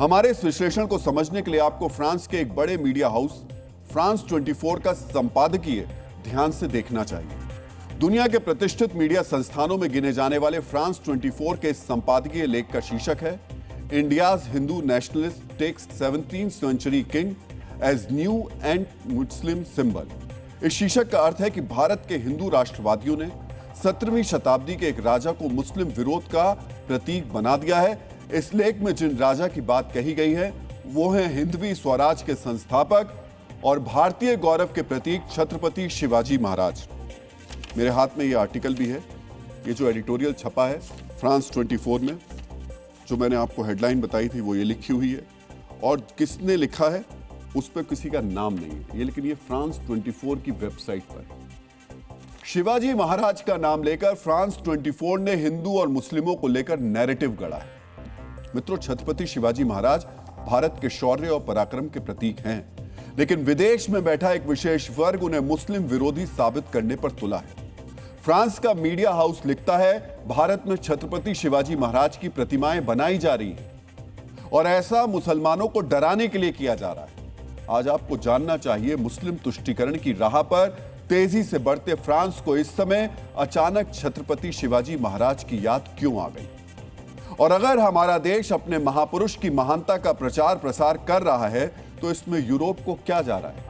हमारे इस विश्लेषण को समझने के लिए आपको फ्रांस के एक बड़े मीडिया हाउस फ्रांस 24 का संपादकीय ध्यान से देखना चाहिए। दुनिया के प्रतिष्ठित मीडिया संस्थानों में गिने जाने वाले फ्रांस 24 के इस संपादकीय लेख का शीर्षक है India's Hindu nationalist takes 17th century king as new and Muslim symbol. इस शीर्षक का अर्थ है कि भारत के हिंदू राष्ट्रवादियों ने 17वीं शताब्दी के एक राजा को मुस्लिम विरोध का प्रतीक बना दिया है। इस लेख में जिन राजा की बात कही गई है वो हैं हिंदवी स्वराज के संस्थापक और भारतीय गौरव के प्रतीक छत्रपति शिवाजी महाराज। मेरे हाथ में ये आर्टिकल भी है, ये जो एडिटोरियल छपा है फ्रांस 24 में, जो मैंने आपको हेडलाइन बताई थी वो ये लिखी हुई है और किसने लिखा है उस पर किसी का नाम नहीं है, ये लेकिन ये फ्रांस 24 की वेबसाइट पर। शिवाजी महाराज का नाम लेकर फ्रांस 24 ने हिंदू और मुस्लिमों को लेकर नैरेटिव गढ़ा है। मित्रों, छत्रपति शिवाजी महाराज भारत के शौर्य और पराक्रम के प्रतीक हैं, लेकिन विदेश में बैठा एक विशेष वर्ग उन्हें मुस्लिम विरोधी साबित करने पर तुला है। फ्रांस का मीडिया हाउस लिखता है भारत में छत्रपति शिवाजी महाराज की प्रतिमाएं बनाई जा रही हैं और ऐसा मुसलमानों को डराने के लिए किया जा रहा है। आज आपको जानना चाहिए मुस्लिम तुष्टीकरण की राह पर तेजी से बढ़ते फ्रांस को इस समय अचानक छत्रपति शिवाजी महाराज की याद क्यों आ गई, और अगर हमारा देश अपने महापुरुष की महानता का प्रचार प्रसार कर रहा है तो इसमें यूरोप को क्या जा रहा है,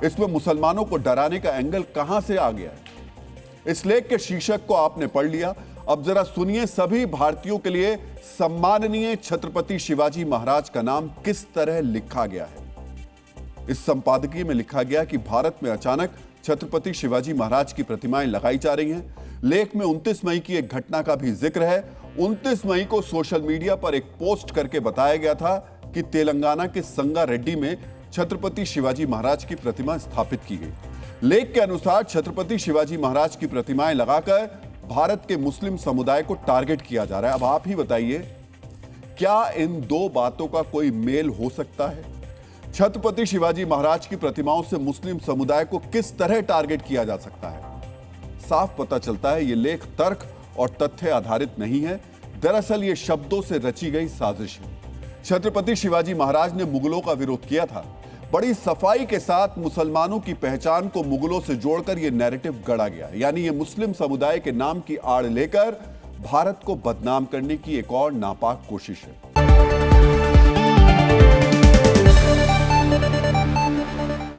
इसमें मुसलमानों को डराने का एंगल कहां से आ गया है। इस लेख के शीर्षक को आपने पढ़ लिया, अब जरा सुनिए सभी भारतीयों के लिए सम्माननीय छत्रपति शिवाजी महाराज का नाम किस तरह लिखा गया है। इस संपादकीय में लिखा गया कि भारत में अचानक छत्रपति शिवाजी महाराज की प्रतिमाएं लगाई जा रही हैं। लेख में 29 मई की एक घटना का भी जिक्र है। 29 मई को सोशल मीडिया पर एक पोस्ट करके बताया गया था कि तेलंगाना के संगारेड्डी में छत्रपति शिवाजी महाराज की प्रतिमा स्थापित की गई। लेख के अनुसार छत्रपति शिवाजी महाराज की प्रतिमाएं लगाकर भारत के मुस्लिम समुदाय को टारगेट किया जा रहा है। अब आप ही बताइए, क्या इन दो बातों का कोई मेल हो सकता है? छत्रपति शिवाजी महाराज की प्रतिमाओं से मुस्लिम समुदाय को किस तरह टारगेट किया जा सकता है? साफ पता चलता है ये लेख तर्क और तथ्य आधारित नहीं है, दरअसल ये शब्दों से रची गई साजिश है। छत्रपति शिवाजी महाराज ने मुगलों का विरोध किया था। बड़ी सफाई के साथ मुसलमानों की पहचान को मुगलों से जोड़कर यह नैरेटिव गढ़ा गया, यानी ये मुस्लिम समुदाय के नाम की आड़ लेकर भारत को बदनाम करने की एक और नापाक कोशिश है।